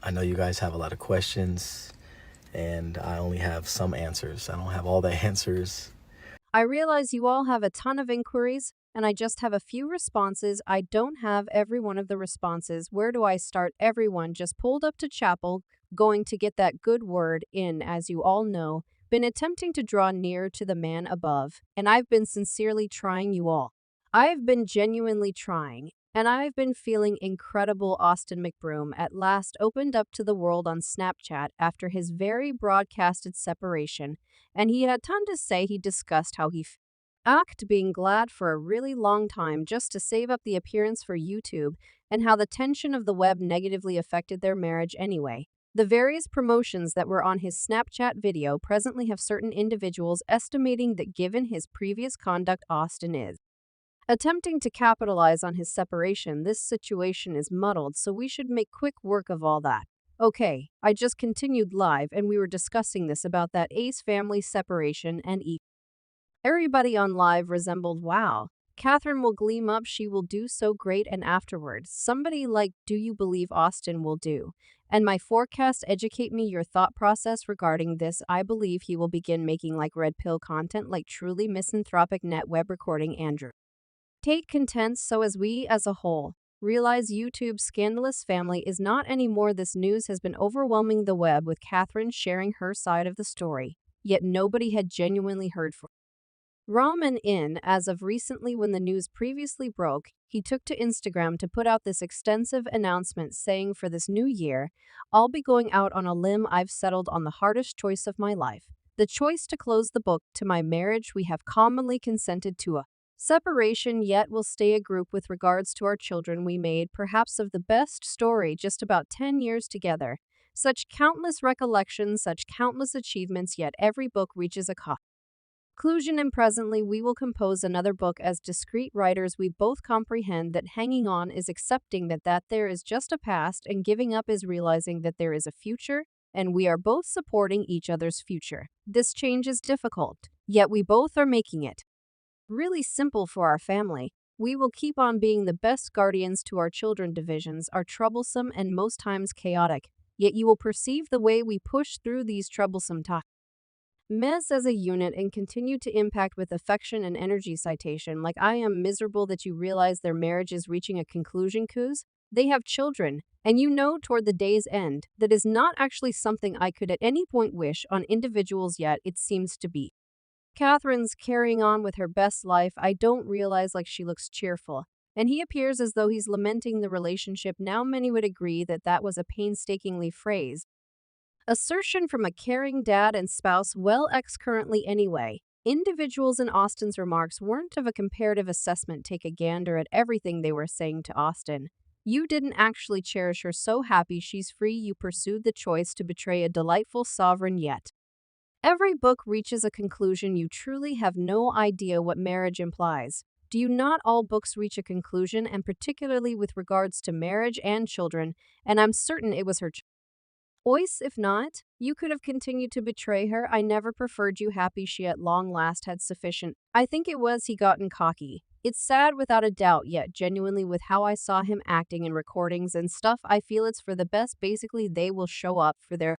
I know you guys have a lot of questions, and I only have some answers. I don't have all the answers. I realize you all have a ton of inquiries, and I just have a few responses. I don't have every one of the responses. Where do I start? Everyone just pulled up to chapel, going to get that good word in, as you all know, been attempting to draw near to the man above, and I've been sincerely trying you all. I've been genuinely trying, and I've been feeling incredible. Austin McBroom at last opened up to the world on Snapchat after his very broadcasted separation, and he had time to say. He discussed how he act being glad for a really long time just to save up the appearance for YouTube, and how the tension of the web negatively affected their marriage anyway. The various promotions that were on his Snapchat video presently have certain individuals estimating that given his previous conduct, Austin is attempting to capitalize on his separation. This situation is muddled, so we should make quick work of all that. Okay, I just continued live and we were discussing this about that Ace family separation, and everybody on live resembled, wow. Catherine will gleam up, she will do so great, and afterwards, somebody like, do you believe Austin will do? And my forecast, educate me your thought process regarding this. I believe he will begin making like red pill content, like truly misanthropic net web recording Andrew Tate contents, so as we as a whole realize YouTube's scandalous family is not anymore. This news has been overwhelming the web, with Catherine sharing her side of the story, yet nobody had genuinely heard from Rahman in. As of recently, when the news previously broke, he took to Instagram to put out this extensive announcement saying, for this new year, I'll be going out on a limb. I've settled on the hardest choice of my life. The choice to close the book to my marriage. We have commonly consented to a separation, yet will stay a group with regards to our children. We made perhaps of the best story just about 10 years together. Such countless recollections, such countless achievements, yet every book reaches a conclusion, and presently we will compose another book. As discreet writers, we both comprehend that hanging on is accepting that there is just a past, and giving up is realizing that there is a future, and we are both supporting each other's future. This change is difficult, yet we both are making it really simple for our family. We will keep on being the best guardians to our children. Divisions are troublesome and most times chaotic, yet you will perceive the way we push through these troublesome times as a unit and continue to impact with affection and energy. Citation, like, I am miserable that you realize their marriage is reaching a conclusion, cuz they have children, and you know toward the day's end that is not actually something I could at any point wish on individuals, yet it seems to be Catherine's carrying on with her best life. I don't realize, like, she looks cheerful, and he appears as though he's lamenting the relationship. Now many would agree that that was a painstakingly phrased assertion from a caring dad and spouse. Well, ex currently anyway. Individuals in Austin's remarks weren't of a comparative assessment. Take a gander at everything they were saying to Austin. You didn't actually cherish her. So happy she's free, you pursued the choice to betray a delightful sovereign, yet every book reaches a conclusion. You truly have no idea what marriage implies. Do you not? All books reach a conclusion, and particularly with regards to marriage and children, and I'm certain it was her choice. If not, you could have continued to betray her. I never preferred you. Happy she at long last had sufficient. I think it was he gotten cocky. It's sad without a doubt, yet genuinely with how I saw him acting in recordings and stuff, I feel it's for the best. Basically, they will show up for their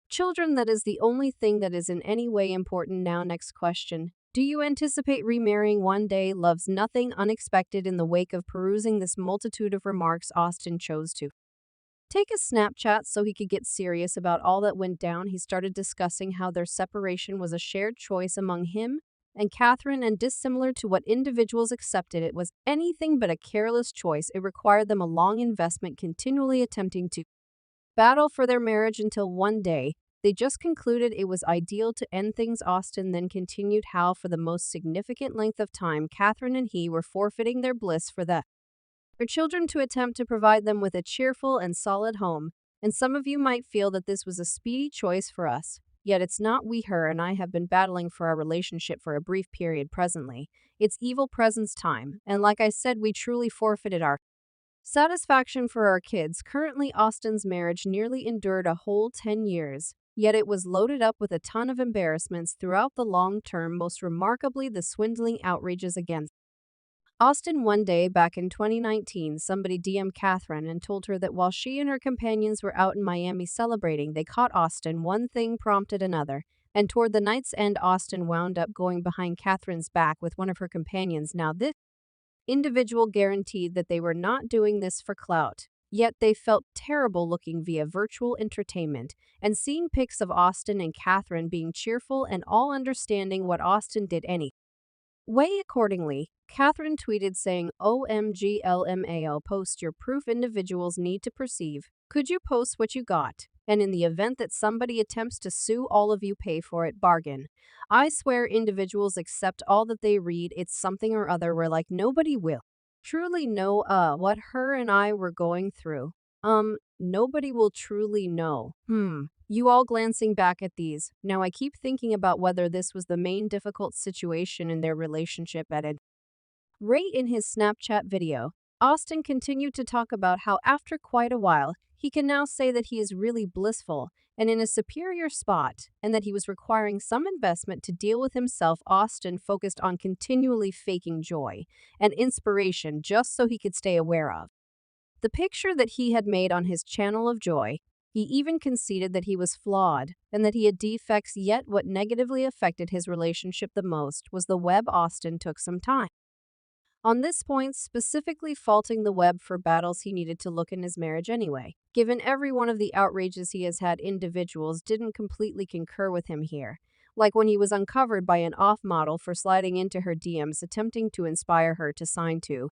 children. That is the only thing that is in any way important now. Next question. Do you anticipate remarrying one day? Loves nothing unexpected. In the wake of perusing this multitude of remarks, Austin chose to take a Snapchat so he could get serious about all that went down. He started discussing how their separation was a shared choice among him and Catherine, and dissimilar to what individuals accepted, it was anything but a careless choice. It required them a long investment, continually attempting to battle for their marriage until one day they just concluded it was ideal to end things. Austin then continued how, for the most significant length of time, Catherine and he were forfeiting their bliss for their children to attempt to provide them with a cheerful and solid home. And some of you might feel that this was a speedy choice for us. Yet it's not. We, her, and I have been battling for our relationship for a brief period presently. It's evil presence time, and like I said, we truly forfeited our satisfaction for our kids. Currently, Austin's marriage nearly endured a whole 10 years. Yet it was loaded up with a ton of embarrassments throughout the long term, most remarkably the swindling outrages against Austin one day back in 2019, somebody DM'd Catherine and told her that while she and her companions were out in Miami celebrating, they caught Austin. One thing prompted another, and toward the night's end, Austin wound up going behind Catherine's back with one of her companions. Now, this individual guaranteed that they were not doing this for clout. Yet they felt terrible looking via virtual entertainment and seeing pics of Austin and Catherine being cheerful and all understanding what Austin did anyway. Accordingly, Catherine tweeted saying, "OMG LMAO, post your proof individuals need to perceive. Could you post what you got? And in the event that somebody attempts to sue, all of you pay for it, bargain. I swear individuals accept all that they read, it's something or other where like nobody will truly know what her and I were going through. Nobody will truly know. You all glancing back at these. Now I keep thinking about whether this was the main difficult situation in their relationship at it. Right in his Snapchat video, Austin continued to talk about how after quite a while, he can now say that he is really blissful and in a superior spot, and that he was requiring some investment to deal with himself. Austin focused on continually faking joy and inspiration just so he could stay aware of the picture that he had made on his channel of joy. He even conceded that he was flawed and that he had defects, yet what negatively affected his relationship the most was the web. Austin took some time on this point, specifically faulting the web for battles he needed to look in his marriage anyway. Given every one of the outrages he has had, individuals didn't completely concur with him here. Like when he was uncovered by an off model for sliding into her DMs attempting to inspire her to sign to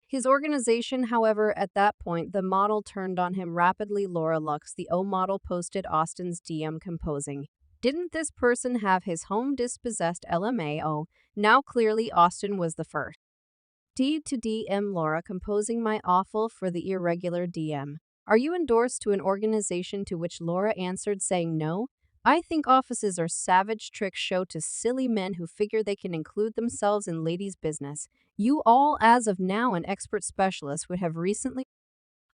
his organization. However, at that point, the model turned on him rapidly. Laura Lux, the O model, posted Austin's DM composing, "Didn't this person have his home dispossessed? LMAO. Now clearly Austin was the first to DM Laura composing, my awful for the irregular DM. Are you endorsed to an organization?" To which Laura answered saying, "No. I think offices are savage trick show to silly men who figure they can include themselves in ladies' business. You all, as of now, an expert specialist would have recently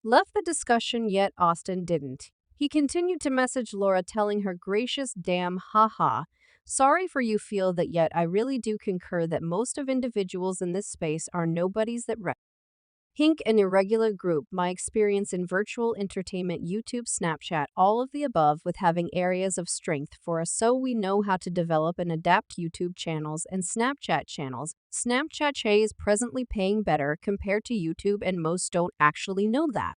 left the discussion, yet Austin didn't. He continued to message Laura telling her, "Gracious damn, haha. Sorry for you feel that, yet I really do concur that most of individuals in this space are nobodies that Hink an irregular group. My experience in virtual entertainment, YouTube, Snapchat, all of the above, with having areas of strength for us so we know how to develop and adapt YouTube channels and Snapchat channels. Snapchat is presently paying better compared to YouTube and most don't actually know that.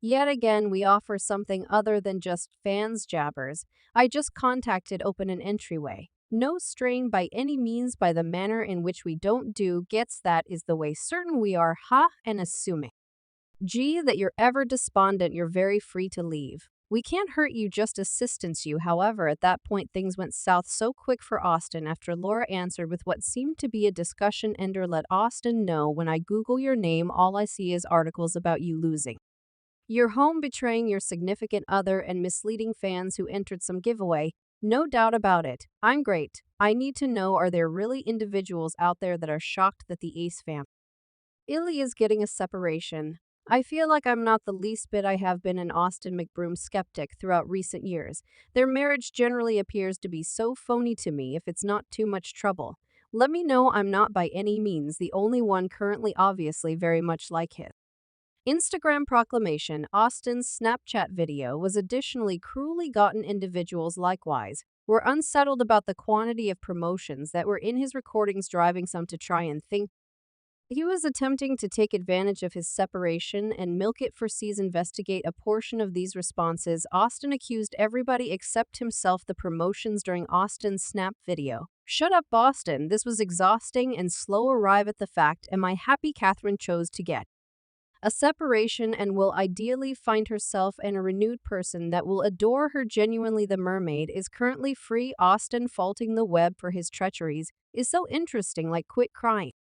Yet again, we offer something other than just fans jabbers. I just contacted open an entryway. No strain by any means by the manner in which we don't do gets that is the way certain we are, and assuming that you're ever despondent, you're very free to leave. We can't hurt you, just assistance you." However, at that point things went south so quick for Austin after Laura answered with what seemed to be a discussion ender. "Let Austin know, when I Google your name, all I see is articles about you losing your home, betraying your significant other, and misleading fans who entered some giveaway. No doubt about it. I'm great. I need to know, are there really individuals out there that are shocked that the Ace family Illy is getting a separation? I feel like I'm not the least bit. I have been an Austin McBroom skeptic throughout recent years. Their marriage generally appears to be so phony to me if it's not too much trouble. Let me know, I'm not by any means the only one currently, obviously very much like his Instagram proclamation." Austin's Snapchat video was additionally cruelly gotten. Individuals likewise were unsettled about the quantity of promotions that were in his recordings, driving some to try and think he was attempting to take advantage of his separation and milk it for sees. Investigate a portion of these responses. Austin accused everybody except himself the promotions during Austin's Snap video. "Shut up, Austin. This was exhausting and slow. Arrive at the fact. Am I happy Catherine chose to get a separation and will ideally find herself and a renewed person that will adore her genuinely. The mermaid is currently free." Austin faulting the web for his treacheries is so interesting, like quit crying.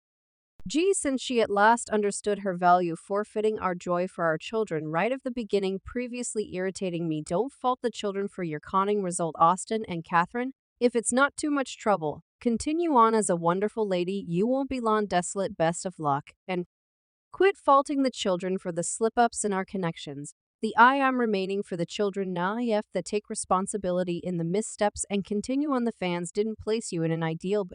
Since she at last understood her value, forfeiting our joy for our children right at the beginning, previously irritating me. Don't fault the children for your conning result. Austin and Catherine, if it's not too much trouble, continue on as a wonderful lady. You won't be long desolate. Best of luck. And quit faulting the children for the slip-ups in our connections. The I am remaining for the children naif that take responsibility in the missteps and continue on. The fans didn't place you in an ideal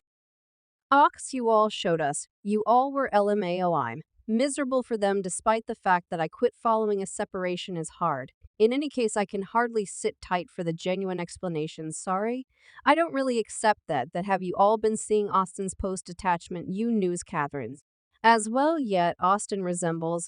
Ox, you all showed us. You all were LMAO. I'm miserable for them despite the fact that I quit following a separation is hard. In any case, I can hardly sit tight for the genuine explanations. Sorry. I don't really accept that have you all been seeing Austin's post attachment, you news Catherine's? As well, yet Austin resembles